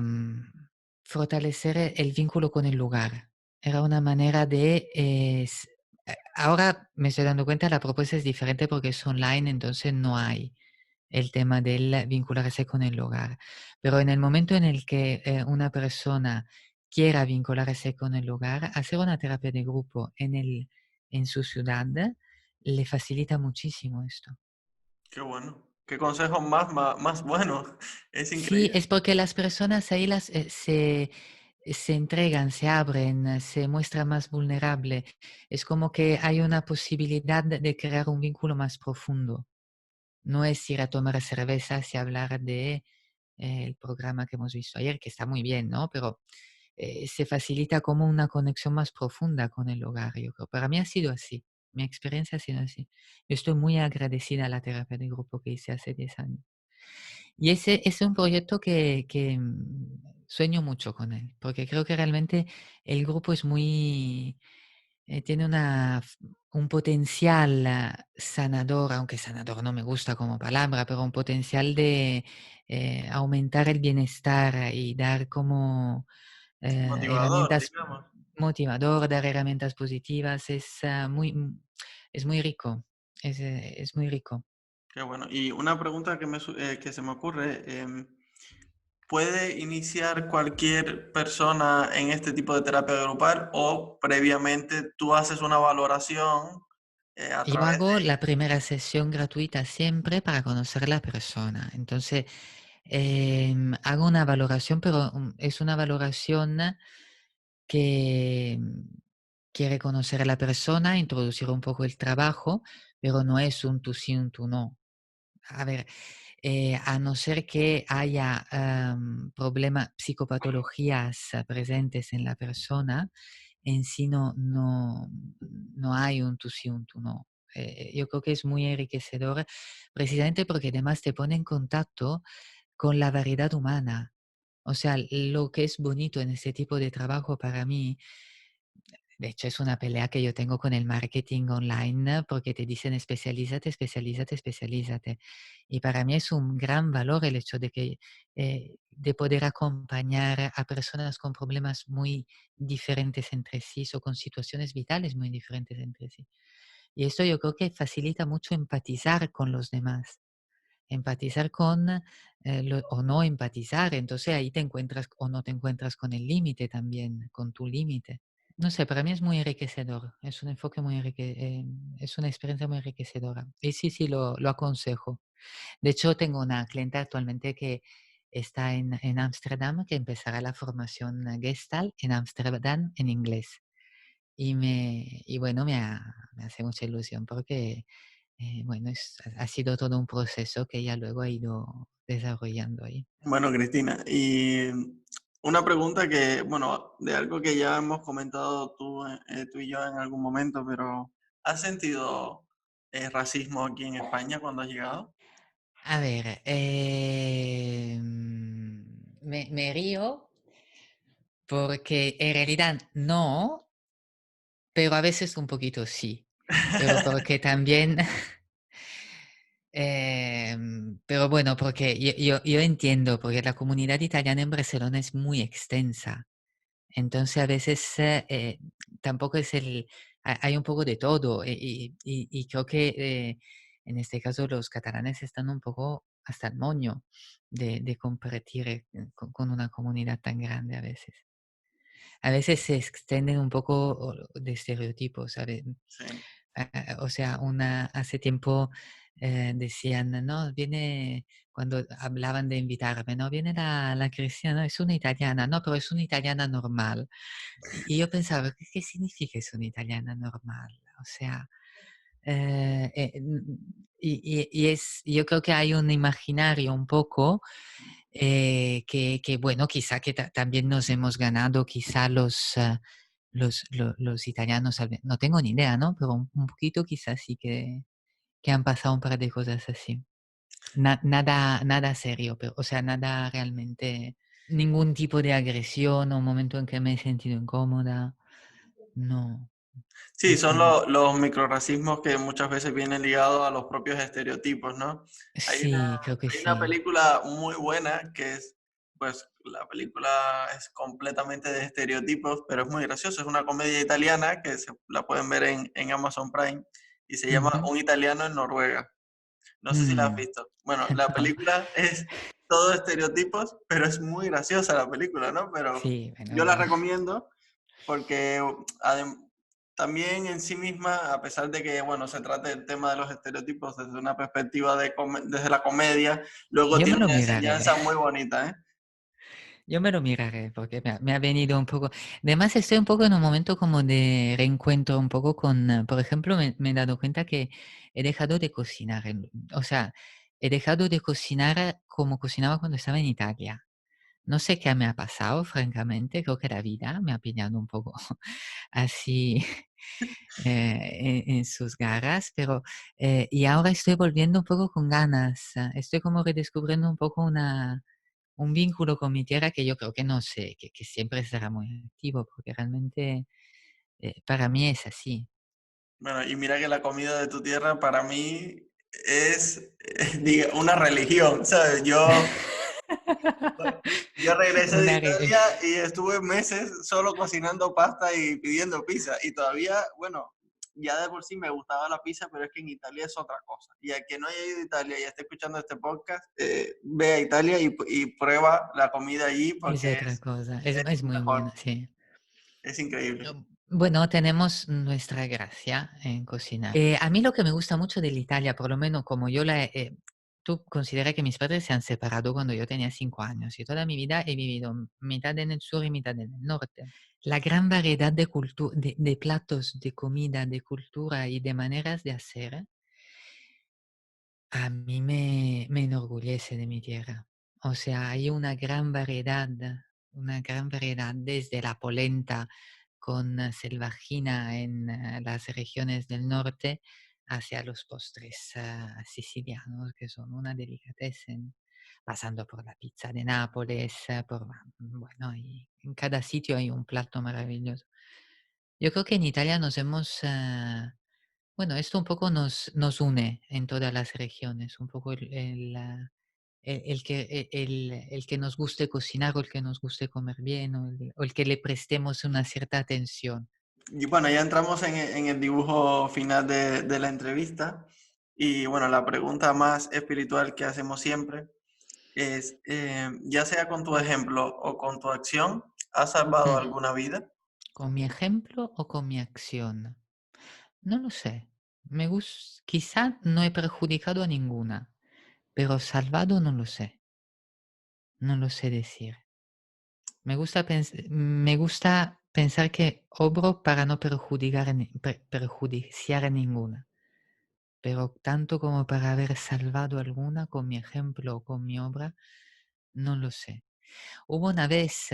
fortalecer el vínculo con el lugar. Era una manera de... ahora me estoy dando cuenta, la propuesta es diferente porque es online, entonces no hay el tema del vincularse con el lugar. Pero en el momento en el que una persona quiera vincularse con el lugar, hacer una terapia de grupo en su ciudad le facilita muchísimo esto. qué bueno. Qué consejos más buenos. Es Sí, increíble. es porque las personas ahí se entregan, se abren, se muestran más vulnerables. Es como que hay una posibilidad de crear un vínculo más profundo. No es ir a tomar cervezas y hablar de el programa que hemos visto ayer, que está muy bien, ¿no? Pero se facilita como una conexión más profunda con el hogar, yo creo. Para mí ha sido así. Mi experiencia ha sido así. Yo estoy muy agradecida a la terapia de grupo que hice hace 10 años. Y ese es un proyecto que sueño mucho con él, porque creo que realmente el grupo es muy, tiene un potencial sanador, aunque sanador no me gusta como palabra, pero un potencial de aumentar el bienestar y dar como Motivador, herramientas digamos. motivador, dar herramientas positivas, es muy rico, es muy rico. Qué bueno. Y una pregunta que se me ocurre, ¿puede iniciar cualquier persona en este tipo de terapia grupal o previamente tú haces una valoración a Yo través hago de... la primera sesión gratuita siempre para conocer a la persona. Entonces, hago una valoración, pero es una valoración que quiere conocer a la persona, introducir un poco el trabajo, pero no es un tú sí, un tú no. A ver, a no ser que haya problemas, psicopatologías presentes en la persona, en sí no hay un tú sí, un tú no. Yo creo que es muy enriquecedor precisamente porque además te pone en contacto con la variedad humana. O sea, lo que es bonito en este tipo de trabajo para mí, de hecho es una pelea que yo tengo con el marketing online porque te dicen especialízate, especialízate, especialízate. Y para mí es un gran valor el hecho de poder acompañar a personas con problemas muy diferentes entre sí o con situaciones vitales muy diferentes entre sí. Y esto yo creo que facilita mucho empatizar con los demás. Empatizar con o no empatizar, entonces ahí te encuentras o no te encuentras con el límite también, con tu límite. No sé, para mí es muy enriquecedor, es un enfoque es una experiencia muy enriquecedora. Y sí, sí, lo aconsejo. De hecho, tengo una clienta actualmente que está en Ámsterdam, que empezará la formación Gestalt en Ámsterdam en inglés. Y bueno, me hace mucha ilusión porque bueno, ha sido todo un proceso que ella luego ha ido desarrollando ahí. Bueno, Cristina, y una pregunta que, bueno, de algo que ya hemos comentado tú y yo en algún momento, pero ¿has sentido racismo aquí en España cuando has llegado? A ver, me río porque en realidad no, pero a veces un poquito sí. Pero porque también, pero bueno, porque yo entiendo, porque la comunidad italiana en Barcelona es muy extensa. Entonces a veces tampoco es hay un poco de todo y creo que en este caso los catalanes están un poco hasta el moño de compartir con una comunidad tan grande a veces. A veces se extienden un poco de estereotipos, ¿sabes? Sí. O sea, hace tiempo decían, no, viene, cuando hablaban de invitarme, no, viene la Cristiana, es una italiana, no, pero es una italiana normal. Y yo pensaba, ¿qué significa es una italiana normal? O sea, yo creo que hay un imaginario un poco bueno, quizá que también nos hemos ganado, quizá los italianos, no tengo ni idea, ¿no? Pero un poquito quizás sí que han pasado un par de cosas así. nada serio, pero, o sea, nada realmente, ningún tipo de agresión o momento en que me he sentido incómoda. No, Sí, son eso los microrracismos que muchas veces vienen ligados a los propios estereotipos, ¿no? Hay una, sí, creo que hay una sí. película muy buena que es, pues la película es completamente de estereotipos, pero es muy graciosa. Es una comedia italiana que la pueden ver en Amazon Prime y se llama Ujú. Un italiano en Noruega. No sé si la has Mm, visto. Bueno, la no, película es todo estereotipos, pero es muy graciosa la película, ¿no? Pero sí, yo la bueno, recomiendo porque también en sí misma, a pesar de que, bueno, se trata del tema de los estereotipos desde una perspectiva desde la comedia, luego yo me tiene lo una miraré. enseñanza muy bonita, ¿eh? Yo me lo miraré porque me ha venido un poco. Además, estoy un poco en un momento como de reencuentro un poco con, por ejemplo, me he dado cuenta que he dejado de cocinar. O sea, he dejado de cocinar como cocinaba cuando estaba en Italia. No sé qué me ha pasado, francamente. Creo que la vida me ha pillado un poco así en sus garras, pero y ahora estoy volviendo un poco con ganas. Estoy como redescubriendo un poco un vínculo con mi tierra que yo creo que no sé, que siempre será muy activo, porque realmente para mí es así. Bueno, y mira que la comida de tu tierra para mí es, una religión, ¿sabes? Yo regresé de Una re- Italia y estuve meses solo cocinando pasta y pidiendo pizza. Y todavía, bueno, ya de por sí me gustaba la pizza, pero es que en Italia es otra cosa. Y al que no haya ido a Italia y esté escuchando este podcast, ve a Italia y prueba la comida allí es porque otra cosa, es es muy mejor, buena, sí. es increíble. Bueno, tenemos nuestra gracia en cocinar. A mí lo que me gusta mucho de la Italia, por lo menos como yo tú considera que mis padres se han separado cuando yo tenía 5 años y toda mi vida he vivido mitad en el sur y mitad en el norte. La gran variedad de platos, de comida, de cultura y de maneras de hacer, a mí me enorgullece de mi tierra. O sea, hay una gran variedad desde la polenta con selvagina en las regiones del norte hacia los postres sicilianos, que son una delicatessen, pasando por la pizza de Nápoles, bueno, y en cada sitio hay un plato maravilloso. Yo creo que en Italia bueno, esto un poco nos une en todas las regiones, un poco el que nos guste cocinar o el que nos guste comer bien o el que le prestemos una cierta atención. Y bueno, ya entramos en el dibujo final de la entrevista. Y bueno, la pregunta más espiritual que hacemos siempre es, ya sea con tu ejemplo o con tu acción, ¿has salvado Mm, alguna vida? ¿Con mi ejemplo o con mi acción? No lo sé. Quizá no he perjudicado a ninguna, pero salvado no lo sé. No lo sé decir. Me gusta pensar que obro para no perjudiciar a ninguna, pero tanto como para haber salvado alguna con mi ejemplo o con mi obra, no lo sé. Hubo una vez,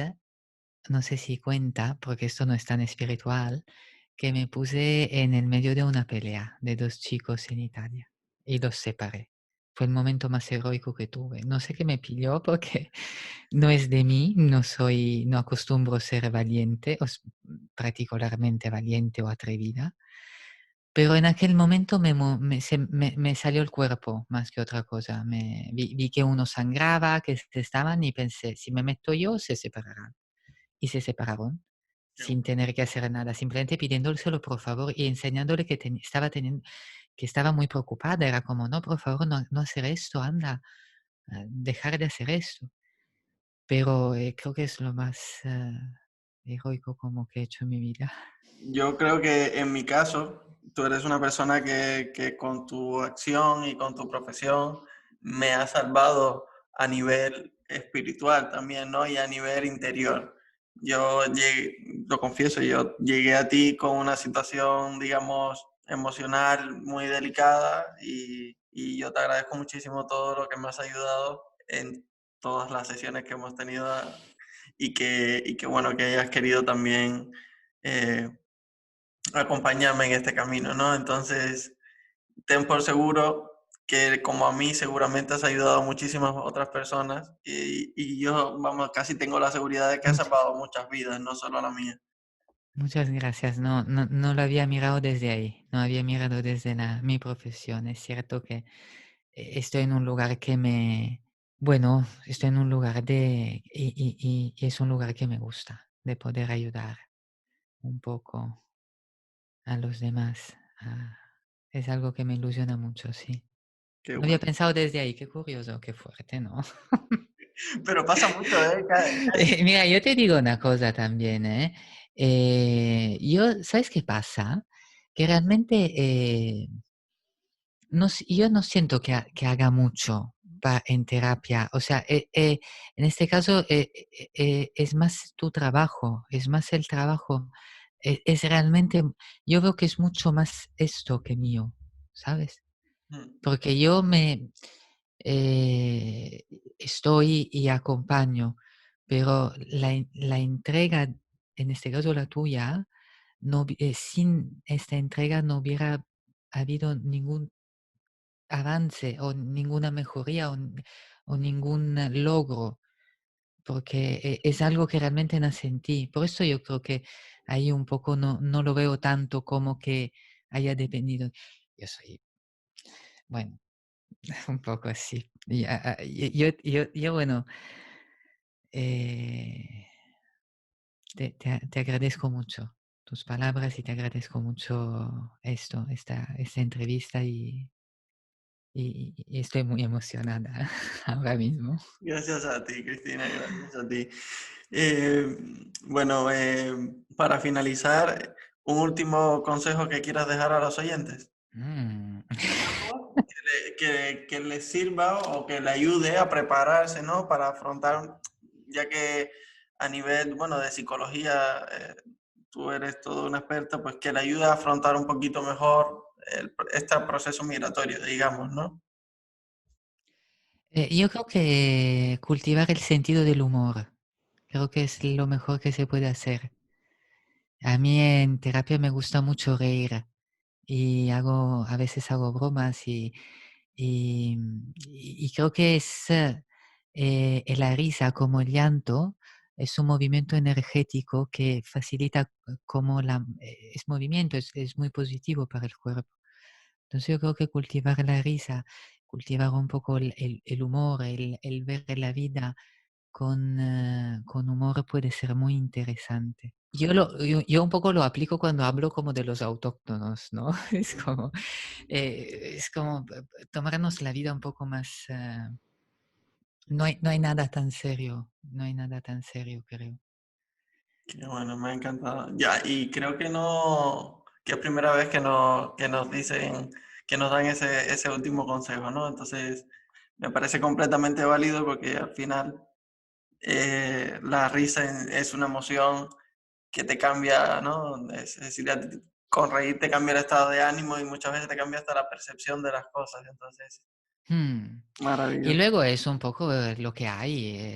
no sé si cuenta, porque esto no es tan espiritual, que me puse en el medio de una pelea de dos chicos en Italia y los separé. Fue el momento más heroico que tuve. No sé qué me pilló porque no es de mí, no acostumbro ser valiente, particularmente valiente o atrevida, pero en aquel momento me salió el cuerpo más que otra cosa. Vi que uno sangraba, que se estaban y pensé, si me meto yo, se separarán. Y se separaron sin tener que hacer nada, simplemente pidiéndoselo por favor y enseñándole que estaba muy preocupada. Era como, no, por favor, no hacer esto, anda, dejar de hacer esto. Pero creo que es lo más heroico como que he hecho en mi vida. Yo creo que en mi caso, tú eres una persona que con tu acción y con tu profesión me ha salvado a nivel espiritual también, ¿no? Y a nivel interior. Yo llegué, lo confieso, yo llegué a ti con una situación, digamos, emocional muy delicada y yo te agradezco muchísimo todo lo que me has ayudado en todas las sesiones que hemos tenido y que bueno, que hayas querido también eh, acompañarme en este camino, ¿no? Entonces, ten por seguro que como a mí seguramente has ayudado a muchísimas otras personas y yo, vamos, casi tengo la seguridad de que has Muchas, salvado muchas vidas, no solo la mía. muchas gracias. No, no, no lo había mirado desde ahí. No había mirado desde mi profesión. Es cierto que estoy en un lugar que bueno, estoy en un lugar y es un lugar que me gusta, de poder ayudar un poco a los demás. Es algo que me ilusiona mucho, sí. Qué No había bueno. pensado desde ahí, qué curioso, qué fuerte, ¿no? Pero pasa mucho, ¿eh? Mira, yo te digo una cosa también, ¿eh? ¿Sabes qué pasa? Que realmente yo no siento que haga mucho en terapia. O sea, en este caso es más tu trabajo, es más el trabajo. Es realmente, yo veo que es mucho más esto que mío, ¿sabes? Mm, Porque yo eh, estoy y acompaño, pero la entrega, en este caso la tuya, sin esta entrega no hubiera habido ningún avance o ninguna mejoría o ningún logro, porque es algo que realmente nace en ti. Por eso yo creo que ahí un poco no lo veo tanto como que haya dependido. Yo soy, bueno, un poco así. Bueno, eh, te agradezco mucho tus palabras y te agradezco mucho esta entrevista y estoy muy emocionada ahora mismo. gracias a ti, Cristina, gracias a ti. Eh, bueno, para finalizar, un último consejo que quieras dejar a los oyentes. Mm. Algo que les sirva o que le ayude a prepararse, ¿no? Para afrontar, ya que a nivel, bueno, de psicología, tú eres toda una experta, pues que le ayude a afrontar un poquito mejor este proceso migratorio, digamos, ¿no? Yo creo que cultivar el sentido del humor, creo que es lo mejor que se puede hacer. A mí en terapia me gusta mucho reír y a veces hago bromas y creo que la risa como el llanto es un movimiento energético que facilita como es movimiento, es muy positivo para el cuerpo. Entonces yo creo que cultivar la risa, cultivar un poco el humor, el ver la vida con humor puede ser muy interesante. Yo un poco lo aplico cuando hablo como de los autóctonos, ¿no? Es como tomarnos la vida un poco más. No hay nada tan serio, no hay nada tan serio, creo. Qué bueno, me ha encantado. Ya, y creo que no, que es primera vez que nos dicen, que nos dan ese último consejo, ¿no? Entonces, me parece completamente válido porque al final la risa es una emoción que te cambia, ¿no? Es decir, con reír te cambia el estado de ánimo y muchas veces te cambia hasta la percepción de las cosas. Entonces, Hmm. Y maravilloso. luego es un poco lo que hay,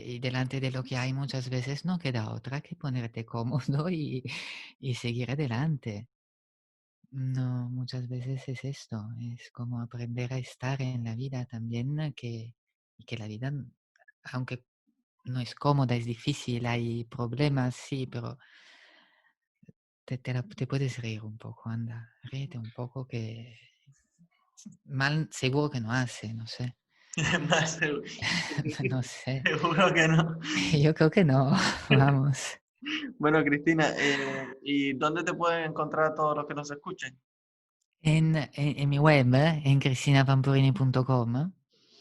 y delante de lo que hay muchas veces no queda otra que ponerte cómodo y seguir adelante. No, muchas veces es esto, es como aprender a estar en la vida también, y que la vida, aunque no es cómoda, es difícil, hay problemas, sí, pero te puedes reír un poco, anda, ríete un poco que mal seguro que no hace, no sé, Más no sé, seguro que no. yo creo que no, vamos. Bueno, Cristina, ¿y dónde te pueden encontrar todos los que nos escuchen? En mi web, en cristinapampurini.com,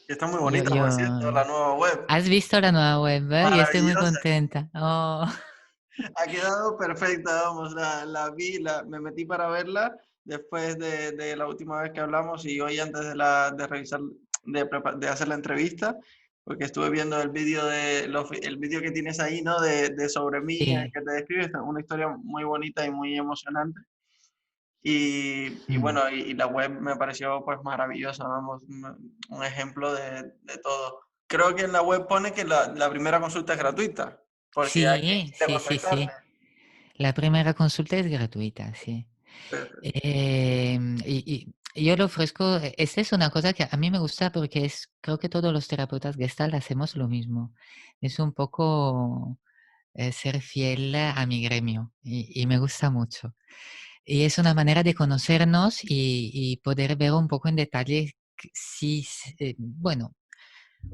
Que está muy yo, bonita, yo, por cierto, la nueva web. ¿has visto la nueva web? Yo estoy muy Maravillosa. contenta. Oh. Ha quedado perfecta, vamos, la vi, me metí para verla después de la última vez que hablamos y hoy antes de revisar, de hacer la entrevista, porque estuve viendo el vídeo el vídeo que tienes ahí, ¿no? De sobre mí, Sí. que te describes, una historia muy bonita y muy emocionante. Y Mm. bueno, y la web me pareció pues maravillosa, vamos, un ejemplo de todo. Creo que en la web pone que la primera consulta es gratuita, porque hay quien Sí, quiere sí, sí, contactarte. sí. La primera consulta es gratuita, sí. Perfecto. Y Yo le ofrezco, esta es una cosa que a mí me gusta porque creo que todos los terapeutas Gestalt hacemos lo mismo. Es un poco ser fiel a mi gremio y me gusta mucho. Y es una manera de conocernos y poder ver un poco en detalle si, bueno,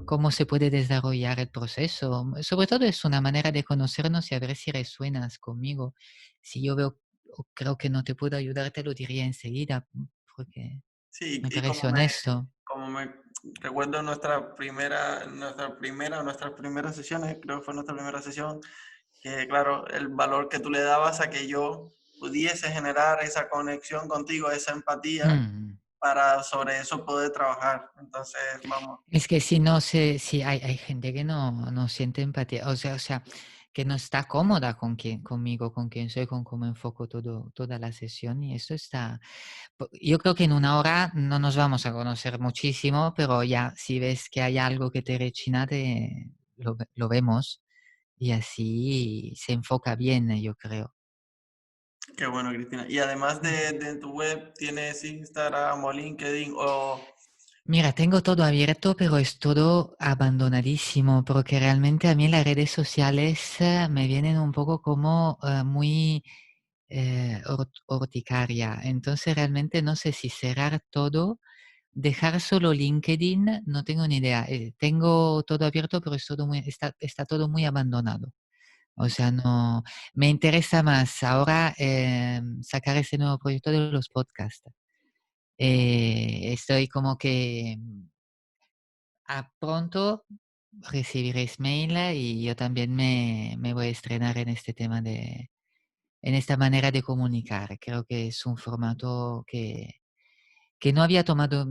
cómo se puede desarrollar el proceso. Sobre todo es una manera de conocernos y a ver si resuenas conmigo. Si yo veo o creo que no te puedo ayudar, te lo diría enseguida, porque Sí, me y parece honesto. como me recuerdo nuestras primeras sesiones, creo que fue nuestra primera sesión, que claro, el valor que tú le dabas a que yo pudiese generar esa conexión contigo, esa empatía, Mm. para sobre eso poder trabajar. Entonces, vamos. Es que si no sé, si hay gente que no siente empatía, o sea, que no está cómoda conmigo, con quien soy, con cómo enfoco toda la sesión, y eso está. Yo creo que en una hora no nos vamos a conocer muchísimo, pero ya si ves que hay algo que te rechina, lo vemos y así se enfoca bien, yo creo. Qué bueno, Cristina. Y además de tu web, ¿tienes Instagram o LinkedIn o...? Mira, tengo todo abierto, pero es todo abandonadísimo, porque realmente a mí las redes sociales me vienen un poco como muy horticaria. Entonces realmente no sé si cerrar todo, dejar solo LinkedIn, no tengo ni idea. Tengo todo abierto, pero está todo muy abandonado. O sea, no, me interesa más ahora sacar ese nuevo proyecto de los podcasts. Estoy como que a pronto recibiréis mail y yo también me voy a estrenar en este tema en esta manera de comunicar. Creo que es un formato que no había tomado,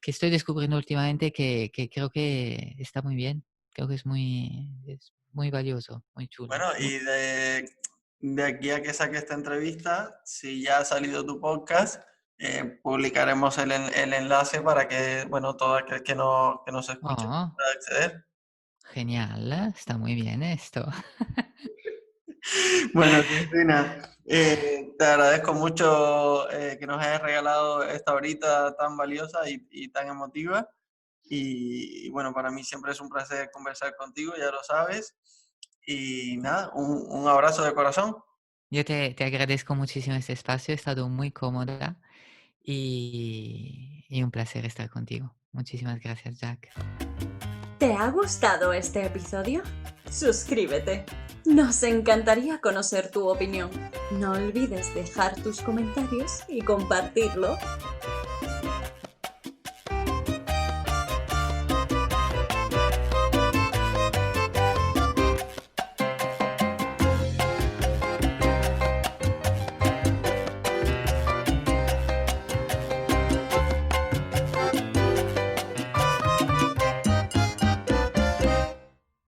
que estoy descubriendo últimamente que creo que está muy bien. Creo que es muy valioso, muy chulo. Bueno, y de aquí a que saque esta entrevista, si ya ha salido tu podcast, publicaremos el enlace para que, bueno, todo aquel que nos escuche Oh, pueda acceder. genial, está muy bien esto. Bueno, Cristina, te agradezco mucho que nos hayas regalado esta horita tan valiosa y tan emotiva. Y bueno, para mí siempre es un placer conversar contigo, ya lo sabes. Y nada, un abrazo de corazón. Yo te agradezco muchísimo este espacio, he estado muy cómoda y un placer estar contigo. Muchísimas gracias, Jack. ¿Te ha gustado este episodio? Suscríbete. Nos encantaría conocer tu opinión. No olvides dejar tus comentarios y compartirlo.